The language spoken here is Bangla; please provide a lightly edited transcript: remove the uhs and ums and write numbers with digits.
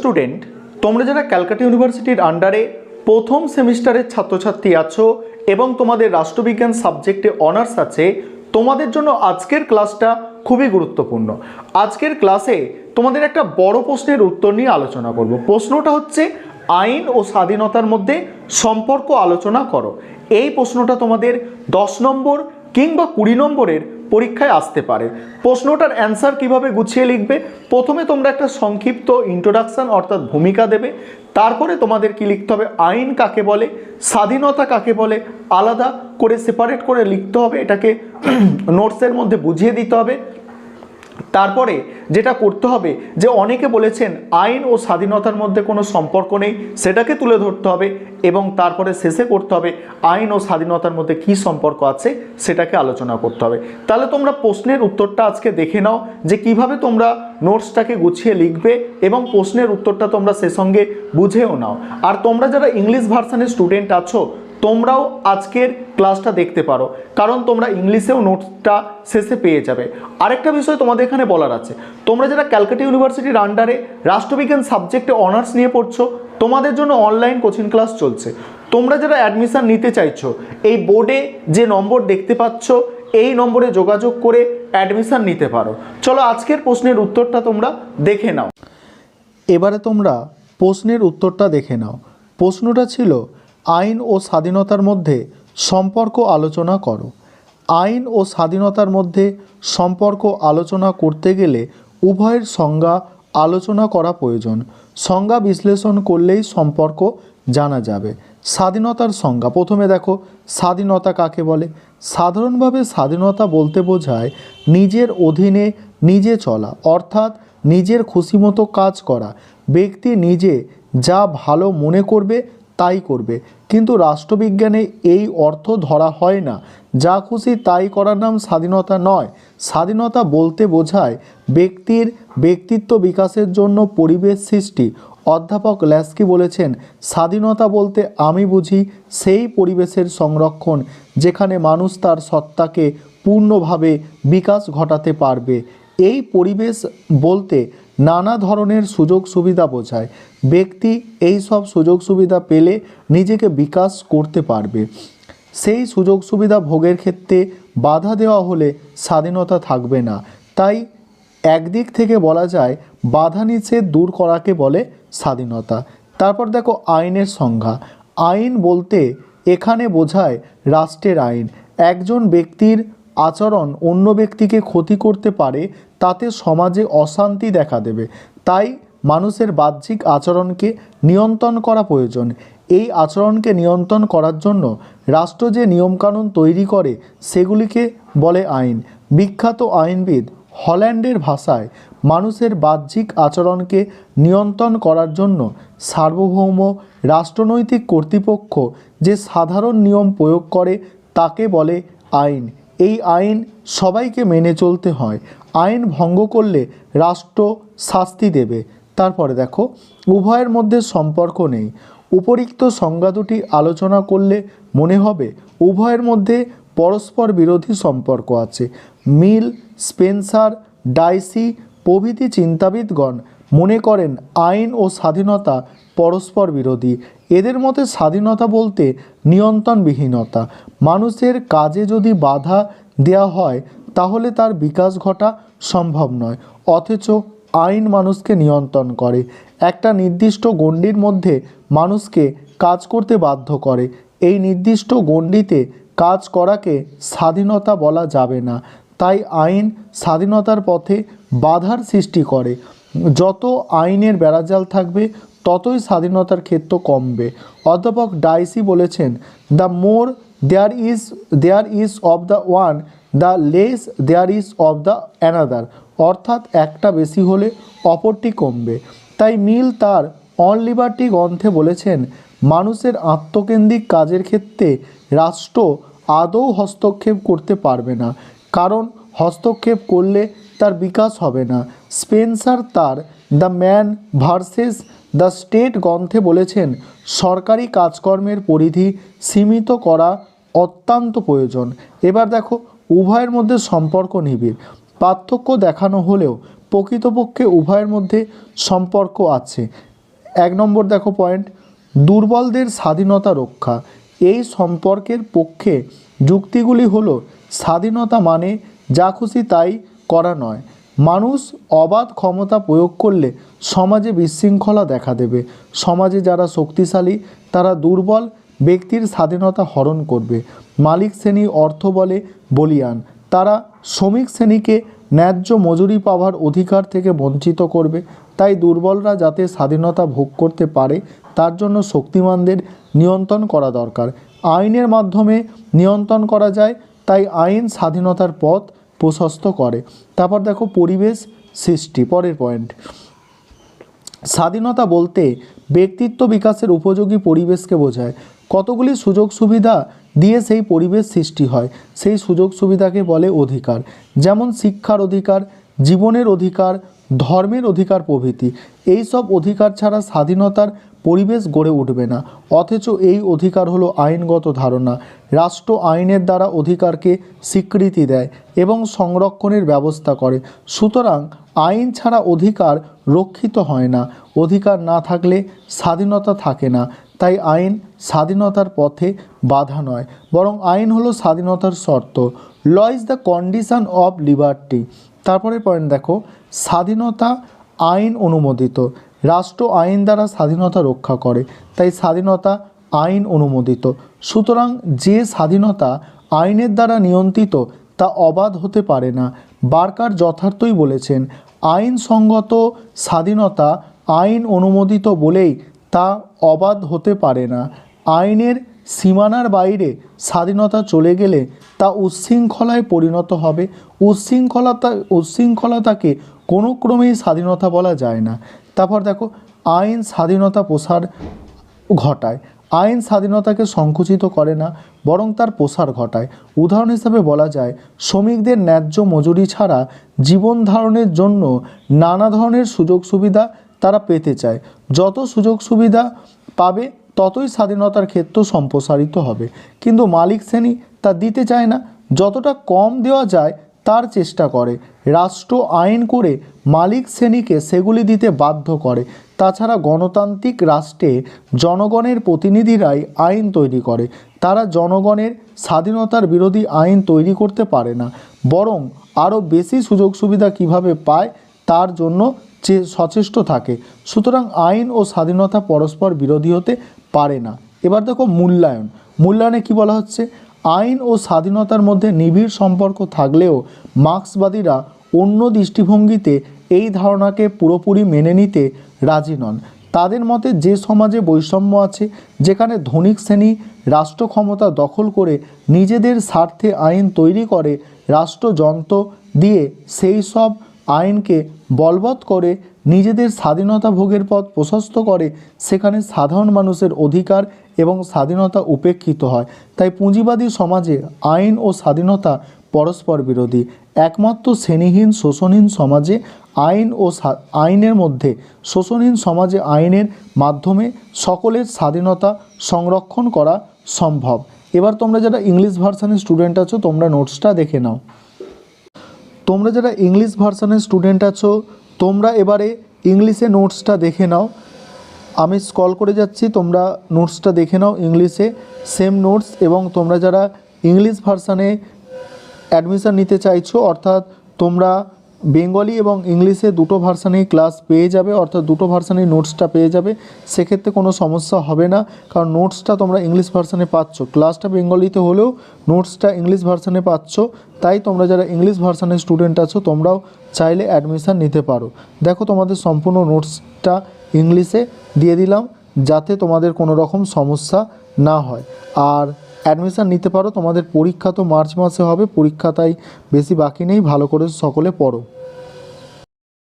স্টুডেন্ট, তোমরা যারা ক্যালকাটা ইউনিভার্সিটির আন্ডারে প্রথম সেমিস্টারের ছাত্রছাত্রী আছো এবং তোমাদের রাষ্ট্রবিজ্ঞান সাবজেক্টে অনার্স আছে, তোমাদের জন্য আজকের ক্লাসটা খুবই গুরুত্বপূর্ণ। আজকের ক্লাসে তোমাদের একটা বড় প্রশ্নের উত্তর নিয়ে আলোচনা করব। প্রশ্নটা হচ্ছে আইন ও স্বাধীনতার মধ্যে সম্পর্ক আলোচনা করো। এই প্রশ্নটা তোমাদের 10 নম্বর কিংবা 20 নম্বরের পরীক্ষায় আসতে পারে। প্রশ্নটার অ্যান্সার কিভাবে গুছিয়ে লিখবে, প্রথমে তোমরা একটা সংক্ষিপ্ত ইন্ট্রোডাকশন অর্থাৎ ভূমিকা দেবে, তারপরে তোমাদের কি লিখতে হবে, আইন কাকে বলে, স্বাধীনতা কাকে বলে, আলাদা করে সেপারেট করে লিখতে হবে, এটাকে নোটসের মধ্যে বুঝিয়ে দিতে হবে। তারপরে যেটা করতে হবে যে অনেকে বলেছেন আইন ও স্বাধীনতার মধ্যে কোনো সম্পর্ক নেই, সেটাকে তুলে ধরতে হবে এবং তারপরে শেষে করতে হবে আইন ও স্বাধীনতার মধ্যে কি সম্পর্ক আছে সেটাকে আলোচনা করতে হবে। তাহলে তোমরা প্রশ্নের উত্তরটা আজকে দেখে নাও যে কিভাবে তোমরা নোটসটাকে গুছিয়ে লিখবে এবং প্রশ্নের উত্তরটা তোমরা সে সঙ্গে বুঝেও নাও। আর তোমরা যারা ইংলিশ ভার্সানের স্টুডেন্ট আছো, তোমরাও আজকের ক্লাসটা দেখতে পারো, কারণ তোমরা ইংলিশেও নোটসটা শেষে পেয়ে যাবে। আরেকটা বিষয় তোমাদের এখানে বলার আছে, তোমরা যারা ক্যালকাটা ইউনিভার্সিটির আন্ডারে রাষ্ট্রবিজ্ঞান সাবজেক্টে অনার্স নিয়ে পড়ছো, তোমাদের জন্য অনলাইন কোচিং ক্লাস চলছে। তোমরা যারা অ্যাডমিশন নিতে চাইছো, এই বোর্ডে যে নম্বর দেখতে পাচ্ছ এই নম্বরে যোগাযোগ করে অ্যাডমিশন নিতে পারো। চলো আজকের প্রশ্নের উত্তরটা তোমরা দেখে নাও। এবারে তোমরা প্রশ্নের উত্তরটা দেখে নাও। প্রশ্নটা ছিল আইন ও স্বাধীনতার মধ্যে সম্পর্ক আলোচনা করো। আইন ও স্বাধীনতার মধ্যে সম্পর্ক আলোচনা করতে গেলে উভয়ের সংজ্ঞা আলোচনা করা প্রয়োজন। সংজ্ঞা বিশ্লেষণ করলেই সম্পর্ক জানা যাবে। স্বাধীনতার সংজ্ঞা প্রথমে দেখো, স্বাধীনতা কাকে বলে? সাধারণভাবে স্বাধীনতা বলতে বোঝায় নিজের অধীনে নিজে চলা, অর্থাৎ নিজের খুশিমতো কাজ করা। ব্যক্তি নিজে যা ভালো মনে করবে তাই করবে, কিন্তু রাষ্ট্রবিজ্ঞানে এই অর্থ ধরা হয় না। যা খুশি তাই করার নাম স্বাধীনতা নয়। স্বাধীনতা বলতে বোঝায় ব্যক্তির ব্যক্তিত্ব বিকাশের জন্য পরিবেশ সৃষ্টি। অধ্যাপক ল্যাস্কি বলেছেন, স্বাধীনতা বলতে আমি বুঝি সেই পরিবেশের সংরক্ষণ যেখানে মানুষ তার সত্তাকে পূর্ণভাবে বিকাশ ঘটাতে পারবে। এই পরিবেশ বলতে নানা ধরনের সুযোগ সুবিধা বোঝায়। ব্যক্তি এই সব সুযোগ সুবিধা পেলে নিজেকে বিকাশ করতে পারবে। সেই সুযোগ সুবিধা ভোগের ক্ষেত্রে বাধা দেওয়া হলে স্বাধীনতা থাকবে না। তাই একদিক থেকে বলা যায় বাধা নিষেধ দূর করাকে বলে স্বাধীনতা। তারপর দেখো আইনের সংজ্ঞা। আইন বলতে এখানে বোঝায় রাষ্ট্রের আইন। একজন ব্যক্তির আচরণ অন্য ব্যক্তিকে ক্ষতি করতে পারে, তাতে সমাজে অশান্তি দেখা দেবে। তাই মানুষের বাহ্যিক আচরণকে নিয়ন্ত্রণ করা প্রয়োজন। এই আচরণকে নিয়ন্ত্রণ করার জন্য রাষ্ট্র যে নিয়মকানুন তৈরি করে সেগুলিকে বলে আইন। বিখ্যাত আইনবিদ হল্যান্ডের ভাষায় মানুষের বাহ্যিক আচরণকে নিয়ন্ত্রণ করার জন্য সার্বভৌম রাষ্ট্রনৈতিক কর্তৃপক্ষ যে সাধারণ নিয়ম প্রয়োগ করে তাকে বলে আইন। এই আইন সবাইকে মেনে চলতে হয়। আইন ভঙ্গ করলে রাষ্ট্র শাস্তি দেবে। তারপরে দেখো, উভয়ের মধ্যে সম্পর্ক নেই। উপরিক্ত সংজ্ঞা দুটি আলোচনা করলে মনে হবে উভয়ের মধ্যে পরস্পর বিরোধী সম্পর্ক আছে। মিল, স্পেন্সার, ডাইসি প্রভৃতি চিন্তাবিদগণ মনে করেন আইন ও স্বাধীনতা পরস্পর বিরোধী। এদের মতে স্বাধীনতা বলতে নিয়ন্ত্রণবিহীনতা। মানুষের কাজে যদি বাধা দেওয়া হয় তাহলে তার বিকাশ ঘটা সম্ভব নয়, অথচ আইন মানুষকে নিয়ন্ত্রণ করে। একটা নির্দিষ্ট গণ্ডির মধ্যে মানুষকে কাজ করতে বাধ্য করে। এই নির্দিষ্ট গণ্ডিতে কাজ করাকে স্বাধীনতা বলা যাবে না। তাই আইন স্বাধীনতার পথে বাধার সৃষ্টি করে। যত আইনের বেড়াজাল থাকবে ততই স্বাধীনতার ক্ষেত্র কমবে। অধ্যাপক ডাইসি বলেছেন, the more there is of the one, the less there is of the another. অর্থাৎ একটা বেশি হলে অপরটি কমবে। তাই মিল তার অন লিবার্টি গ্রন্থে বলেছেন, মানুষের আত্মকেন্দ্রিক কাজের ক্ষেত্রে রাষ্ট্র আদৌ হস্তক্ষেপ করতে পারবে না, কারণ হস্তক্ষেপ করলে তার বিকাশ হবে না। স্পেন্সার তার the man versus the state গ্রন্থে বলেছেন, সরকারি কাজকর্মের পরিধি সীমিত করা অত্যন্ত প্রয়োজন। এবার দেখো, উভয়ের মধ্যে সম্পর্ক নিবিড়। পার্থক্য দেখানো হলেও প্রকৃতপক্ষে উভয়ের মধ্যে সম্পর্ক আছে। 1 নম্বর দেখো পয়েন্ট, দুর্বলদের স্বাধীনতা রক্ষা। এই সম্পর্কের পক্ষে যুক্তিগুলি হলো স্বাধীনতা মানে যা খুশি তাই করা নয়। মানুষ অবাধ ক্ষমতা প্রয়োগ করলে সমাজে বিশৃঙ্খলা দেখা দেবে। সমাজে যারা শক্তিশালী তারা দুর্বল ব্যক্তির স্বাধীনতা হরণ করবে। মালিক শ্রেণী অর্থ বলে বলীয়ান, তারা শ্রমিক শ্রেণীকে ন্যায্য মজুরি পাওয়ার অধিকার থেকে বঞ্চিত করবে। তাই দুর্বলরা যাতে স্বাধীনতা ভোগ করতে পারে তার জন্য শক্তিমানদের নিয়ন্ত্রণ করা দরকার। আইনের মাধ্যমে নিয়ন্ত্রণ করা যায়, তাই আইন স্বাধীনতার পথ প্রশস্ত করে। তারপর দেখো পরিবেশ সৃষ্টি, পরের পয়েন্ট, স্বাধীনতা বলতে ব্যক্তিত্ব বিকাশের উপযোগী পরিবেশকে বোঝায়। কতগুলি সুযোগ সুবিধা দিয়ে সেই পরিবেশ সৃষ্টি হয়, সেই সুযোগ সুবিধাকে বলে অধিকার। যেমন শিক্ষার অধিকার, জীবনের অধিকার, ধর্মের অধিকার প্রভৃতি। এই সব অধিকার ছাড়া স্বাধীনতার পরিবেশ গড়ে উঠবে না। অথচ এই অধিকার হলো আইনগত ধারণা। রাষ্ট্র আইনের দ্বারা অধিকারকে স্বীকৃতি দেয় এবং সংরক্ষণের ব্যবস্থা করে। সুতরাং আইন ছাড়া অধিকার রক্ষিত হয় না। অধিকার না থাকলে স্বাধীনতা থাকে না। তাই আইন স্বাধীনতার পথে বাধা নয়, বরং আইন হলো স্বাধীনতার শর্ত। Law is the condition of liberty. তারপরে পয়েন্ট দেখো, স্বাধীনতা আইন অনুমোদিত। রাষ্ট্র আইন দ্বারা স্বাধীনতা রক্ষা করে, তাই স্বাধীনতা আইন অনুমোদিত। সুতরাং যে স্বাধীনতা আইনের দ্বারা নিয়ন্ত্রিত তা অবাধ হতে পারে না। বার্কার যথার্থই বলেছেন, আইনসঙ্গত স্বাধীনতা আইন অনুমোদিত বলেই তা অবাধ হতে পারে না। আইনের সীমানার বাইরে স্বাধীনতা চলে গেলে তা উচ্ছৃঙ্খলায় পরিণত হবে। উচ্ছৃঙ্খলতাকে কোনো ক্রমেই স্বাধীনতা বলা যায় না। তারপর দেখো, আইন স্বাধীনতা প্রসার ঘটায়। আইন স্বাধীনতাকে সংকুচিত করে না, বরং তার প্রসার ঘটায়। উদাহরণ হিসেবে বলা যায়, শ্রমিকদের ন্যায্য মজুরি ছাড়া জীবন ধারণের জন্য নানা ধরনের সুযোগ সুবিধা তারা পেতে চায়। যত সুযোগ সুবিধা পাবে ততই স্বাধীনতার ক্ষেত্র সম্প্রসারিত হবে। কিন্তু মালিক শ্রেণী তা দিতে চায় না, যতটা কম দেওয়া যায় তার চেষ্টা করে। রাষ্ট্র আইন করে মালিক শ্রেণীকে সেগুলি দিতে বাধ্য করে। তাছাড়া গণতান্ত্রিক রাষ্ট্রে জনগণের প্রতিনিধিরাই আইন তৈরি করে। তারা জনগণের স্বাধীনতার বিরোধী আইন তৈরি করতে পারে না, বরং আরও বেশি সুযোগ সুবিধা কীভাবে পায় তার জন্য সচেষ্ট থাকে। সুতরাং আইন ও স্বাধীনতা পরস্পর বিরোধী হতে পারে না। এবার দেখো মূল্যায়ন। মূল্যায়নে কি বলা হচ্ছে, আইন ও স্বাধীনতার মধ্যে নিবিড় সম্পর্ক থাকলেও মার্ক্সবাদীরা অন্য দৃষ্টিভঙ্গিতে এই ধারণাকে পুরোপুরি মেনে নিতে রাজি নন। তাদের মতে যে সমাজে বৈষম্য আছে, যেখানে ধনিক শ্রেণী রাষ্ট্র ক্ষমতা দখল করে নিজেদের স্বার্থে আইন তৈরি করে, রাষ্ট্রযন্ত্র দিয়ে সেই সব আইনকে বলবৎ করে নিজেদের স্বাধীনতা ভোগের পথ প্রশস্ত করে, সেখানে সাধারণ মানুষের অধিকার এবং স্বাধীনতা উপেক্ষিত হয়। তাই পুঁজিবাদী সমাজে আইন ও স্বাধীনতা পরস্পর বিরোধী। একমাত্র শ্রেণীহীন শোষণহীন সমাজে আইনের মধ্যে শোষণহীন সমাজে আইনের মাধ্যমে সকলের স্বাধীনতা সংরক্ষণ করা সম্ভব। এবার তোমরা যারা ইংলিশ ভার্সানের স্টুডেন্ট আছো তোমরা নোটসটা দেখে নাও। তোমরা যারা ইংলিশ ভার্সানের স্টুডেন্ট আছো তোমরা এবারে ইংলিশে নোটসটা দেখে নাও। আমি স্ক্রল করে যাচ্ছি, তোমরা নোটসটা দেখে নাও ইংলিশে সেম নোটস। এবং তোমরা যারা ইংলিশ ভার্সানে অ্যাডমিশান নিতে চাইছো, অর্থাৎ তোমরা বেঙ্গলি এবং ইংলিশে দুটো ভার্সানেই ক্লাস পেয়ে যাবে, অর্থাৎ দুটো ভার্সানেই নোটসটা পেয়ে যাবে। সেক্ষেত্রে কোনো সমস্যা হবে না, কারণ নোটসটা তোমরা ইংলিশ ভার্সানে পাচ্ছ। ক্লাসটা বেঙ্গলিতে হলেও নোটসটা ইংলিশ ভার্সানে পাচ্ছ। তাই তোমরা যারা ইংলিশ ভার্সানের স্টুডেন্ট আছো তোমরাও চাইলে অ্যাডমিশান নিতে পারো। দেখো তোমাদের সম্পূর্ণ নোটসটা ইংলিশে দিয়ে দিলাম, যাতে তোমাদের কোনো রকম সমস্যা না হয়। আর অ্যাডমিশান নিতে পারো। তোমাদের পরীক্ষা তো মার্চ মাসে হবে, পরীক্ষা তাই বেশি বাকি নেই, ভালো করে সকলে পড়ো।